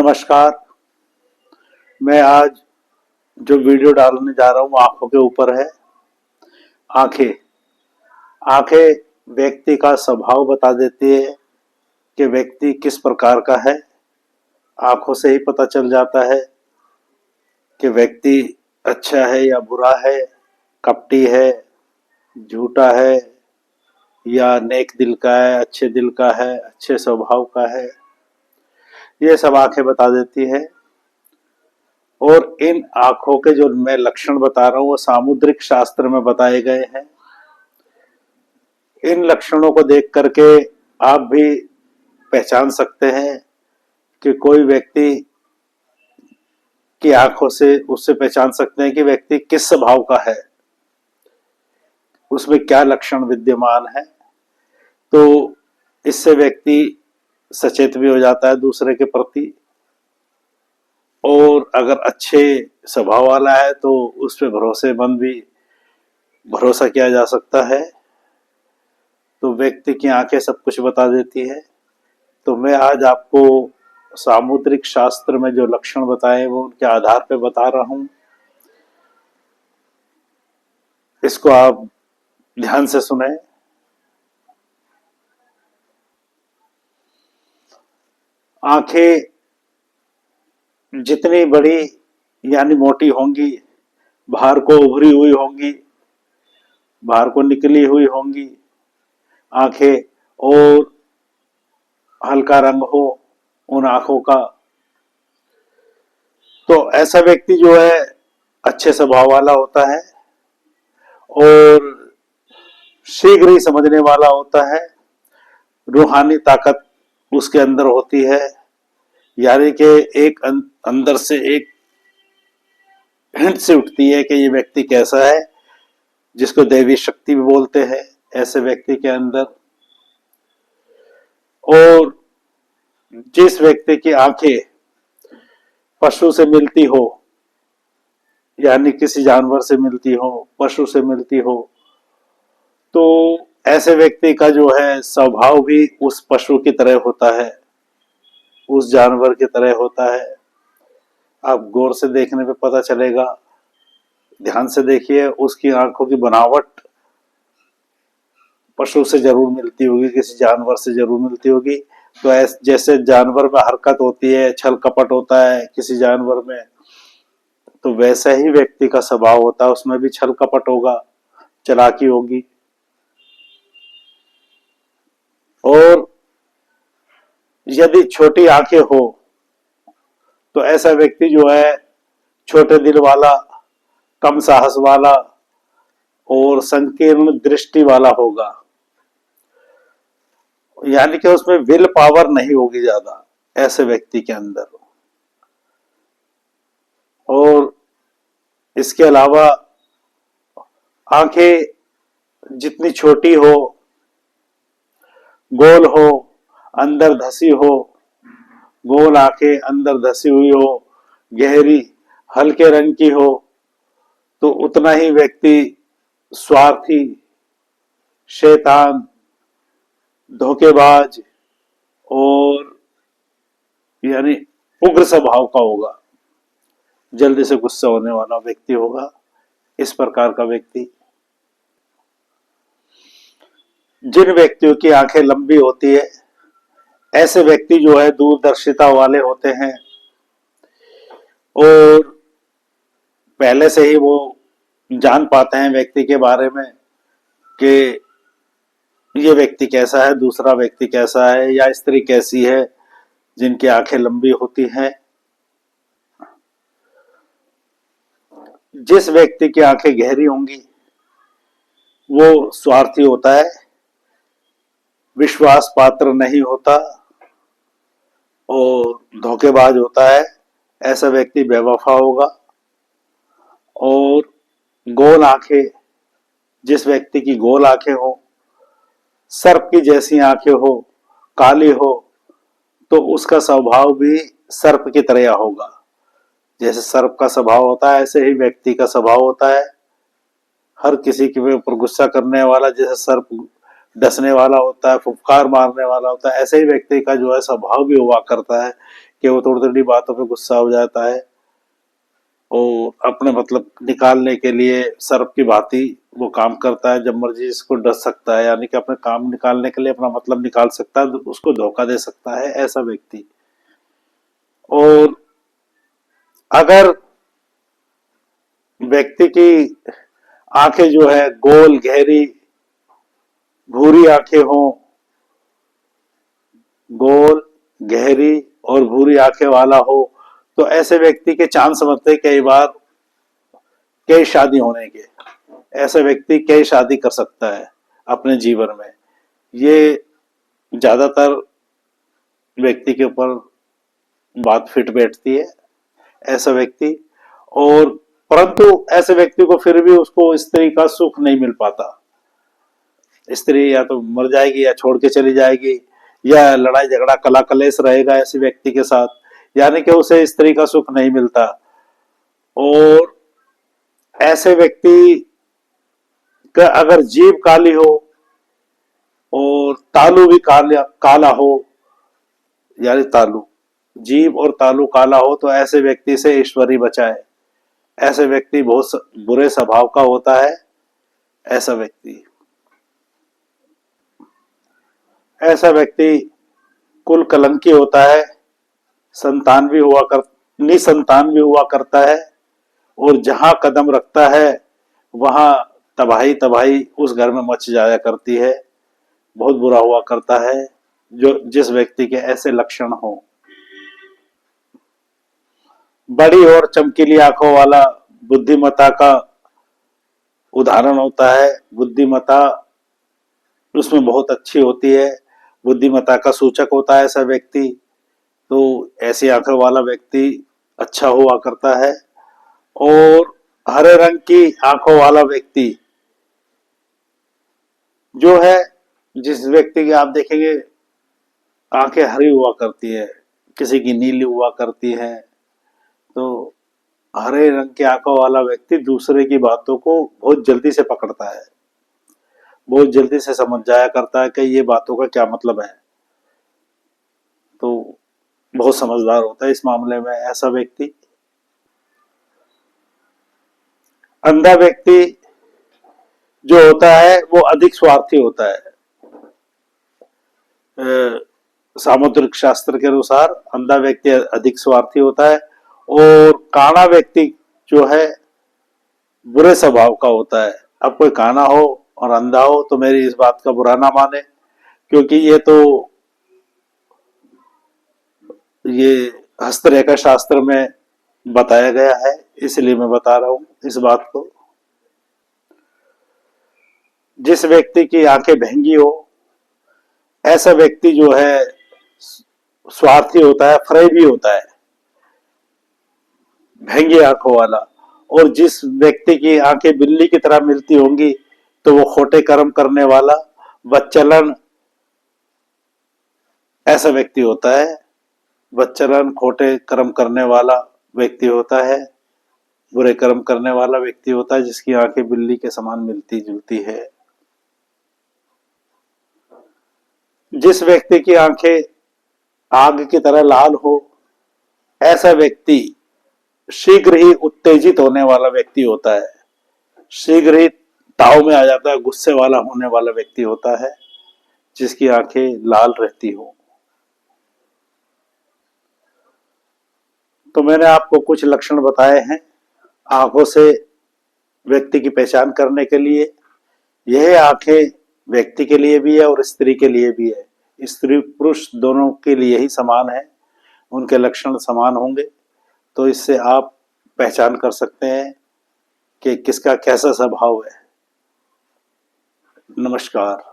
नमस्कार। मैं आज जो वीडियो डालने जा रहा हूँ आंखों के ऊपर है। आंखें आंखें व्यक्ति का स्वभाव बता देती है कि व्यक्ति किस प्रकार का है। आंखों से ही पता चल जाता है कि व्यक्ति अच्छा है या बुरा है, कपटी है, झूठा है या नेक दिल का है, अच्छे दिल का है, अच्छे स्वभाव का है। ये सब आंखें बता देती है। और इन आंखों के जो मैं लक्षण बता रहा हूँ वो सामुद्रिक शास्त्र में बताए गए हैं। इन लक्षणों को देख करके आप भी पहचान सकते हैं कि कोई व्यक्ति की आंखों से उससे पहचान सकते हैं कि व्यक्ति किस स्वभाव का है, उसमें क्या लक्षण विद्यमान है। तो इससे व्यक्ति सचेत भी हो जाता है दूसरे के प्रति, और अगर अच्छे स्वभाव वाला है तो उस पर भरोसेमंद भी भरोसा किया जा सकता है। तो व्यक्ति की आंखें सब कुछ बता देती है। तो मैं आज आपको सामुद्रिक शास्त्र में जो लक्षण बताए वो उनके आधार पर बता रहा हूं। इसको आप ध्यान से सुने। आंखें जितनी बड़ी यानी मोटी होंगी, बाहर को उभरी हुई होंगी, बाहर को निकली हुई होंगी आंखें, और हल्का रंग हो उन आंखों का, तो ऐसा व्यक्ति जो है अच्छे स्वभाव वाला होता है और शीघ्र ही समझने वाला होता है। रूहानी ताकत उसके अंदर होती है, यानी कि एक अंदर से एक हिंट से उठती है कि ये व्यक्ति कैसा है, जिसको दैवी शक्ति भी बोलते हैं ऐसे व्यक्ति के अंदर। और जिस व्यक्ति की आंखें पशु से मिलती हो, यानी किसी जानवर से मिलती हो, पशु से मिलती हो, तो ऐसे व्यक्ति का जो है स्वभाव भी उस पशु की तरह होता है, उस जानवर की तरह होता है। आप गौर से देखने पे पता चलेगा, ध्यान से देखिए, उसकी आंखों की बनावट पशु से जरूर मिलती होगी, किसी जानवर से जरूर मिलती होगी। तो जैसे जानवर में हरकत होती है, छल कपट होता है किसी जानवर में, तो वैसा ही व्यक्ति का स्वभाव होता है, उसमें भी छल कपट होगा, चालाकी होगी। और यदि छोटी आंखें हो तो ऐसा व्यक्ति जो है छोटे दिल वाला, कम साहस वाला और संकीर्ण दृष्टि वाला होगा, यानी कि उसमें विल पावर नहीं होगी ज्यादा ऐसे व्यक्ति के अंदर। और इसके अलावा आंखें जितनी छोटी हो, गोल हो, अंदर धसी हो, गोल आंखें अंदर धसी हुई हो, गहरी हल्के रंग की हो, तो उतना ही व्यक्ति स्वार्थी, शैतान, धोखेबाज और यानी उग्र स्वभाव का होगा, जल्दी से गुस्सा होने वाला व्यक्ति होगा। इस प्रकार का व्यक्ति। जिन व्यक्तियों की आंखें लंबी होती है, ऐसे व्यक्ति जो है दूरदर्शिता वाले होते हैं और पहले से ही वो जान पाते हैं व्यक्ति के बारे में कि ये व्यक्ति कैसा है, दूसरा व्यक्ति कैसा है, या स्त्री कैसी है, जिनकी आंखें लंबी होती हैं। जिस व्यक्ति की आंखें गहरी होंगी वो स्वार्थी होता है, विश्वास पात्र नहीं होता और धोखेबाज होता है। ऐसा व्यक्ति बेवफा होगा। और गोल आंखें, जिस व्यक्ति की गोल आंखें हो, सर्प की जैसी आंखें हो, काली हो, तो उसका स्वभाव भी सर्प की तरह होगा। जैसे सर्प का स्वभाव होता है ऐसे ही व्यक्ति का स्वभाव होता है, हर किसी के ऊपर गुस्सा करने वाला, जैसे सर्प डसने वाला होता है, फुफकार मारने वाला होता है, ऐसे ही व्यक्ति का जो है स्वभाव भी हुआ करता है कि वो थोड़ी थोड़ी बातों पे गुस्सा हो जाता है और अपने मतलब निकालने के लिए सर्प की भांति वो काम करता है, जब मर्जी इसको डस सकता है, यानी कि अपने काम निकालने के लिए अपना मतलब निकाल सकता है, उसको धोखा दे सकता है ऐसा व्यक्ति। और अगर व्यक्ति की आंखें जो है गोल गहरी भूरी आंखें हों, गोल गहरी और भूरी आंखें वाला हो, तो ऐसे व्यक्ति के चांस बनते हैं कई बार कई शादी होने के। ऐसा व्यक्ति कई शादी कर सकता है अपने जीवन में। ये ज्यादातर व्यक्ति के ऊपर बात फिट बैठती है ऐसा व्यक्ति। और परंतु ऐसे व्यक्ति को फिर भी उसको स्त्री का सुख नहीं मिल पाता। स्त्री या तो मर जाएगी या छोड़ के चली जाएगी या लड़ाई झगड़ा कला कलेश रहेगा ऐसे व्यक्ति के साथ, यानी कि उसे स्त्री का सुख नहीं मिलता। और ऐसे व्यक्ति का अगर जीभ काली हो और तालू भी काला हो, यानी तालू जीभ और तालू काला हो, तो ऐसे व्यक्ति से ईश्वरी बचाए। ऐसे व्यक्ति बहुत बुरे स्वभाव का होता है। ऐसा व्यक्ति कुल कलंकी होता है, निसंतान भी हुआ करता है और जहां कदम रखता है वहां तबाही तबाही उस घर में मच जाया करती है। बहुत बुरा हुआ करता है जो जिस व्यक्ति के ऐसे लक्षण हो। बड़ी और चमकीली आंखों वाला बुद्धिमत्ता का उदाहरण होता है। बुद्धिमत्ता उसमें बहुत अच्छी होती है, बुद्धिमत्ता का सूचक होता है ऐसा व्यक्ति। तो ऐसी आंखों वाला व्यक्ति अच्छा हुआ करता है। और हरे रंग की आंखों वाला व्यक्ति जो है, जिस व्यक्ति की आप देखेंगे आंखें हरी हुआ करती है, किसी की नीली हुआ करती है, तो हरे रंग की आंखों वाला व्यक्ति दूसरे की बातों को बहुत जल्दी से पकड़ता है, बहुत जल्दी से समझ जाया करता है कि ये बातों का क्या मतलब है। तो बहुत समझदार होता है इस मामले में ऐसा व्यक्ति। अंधा व्यक्ति जो होता है वो अधिक स्वार्थी होता है। सामुद्रिक शास्त्र के अनुसार अंधा व्यक्ति अधिक स्वार्थी होता है और काना व्यक्ति जो है बुरे स्वभाव का होता है। अब कोई काना हो और अंधा हो तो मेरी इस बात का बुरा ना माने, क्योंकि ये हस्तरेखा शास्त्र में बताया गया है, इसलिए मैं बता रहा हूं इस बात को। जिस व्यक्ति की आंखें भंगी हो ऐसा व्यक्ति जो है स्वार्थी होता है, फरेबी होता है, भंगी आंखों वाला। और जिस व्यक्ति की आंखें बिल्ली की तरह मिलती होंगी तो वो खोटे कर्म करने वाला, बच्चलन ऐसा व्यक्ति होता है। बच्चलन खोटे कर्म करने वाला व्यक्ति होता है, बुरे कर्म करने वाला व्यक्ति होता है जिसकी आंखें बिल्ली के समान मिलती जुलती है। जिस व्यक्ति की आंखें आग की तरह लाल हो ऐसा व्यक्ति शीघ्र ही उत्तेजित होने वाला व्यक्ति होता है, शीघ्र ही ताव में आ जाता है, गुस्से वाला होने वाला व्यक्ति होता है जिसकी आंखें लाल रहती हो। तो मैंने आपको कुछ लक्षण बताए हैं आंखों से व्यक्ति की पहचान करने के लिए। यह आंखें व्यक्ति के लिए भी है और स्त्री के लिए भी है, स्त्री पुरुष दोनों के लिए ही समान है, उनके लक्षण समान होंगे। तो इससे आप पहचान कर सकते हैं कि किसका कैसा स्वभाव है। नमस्कार।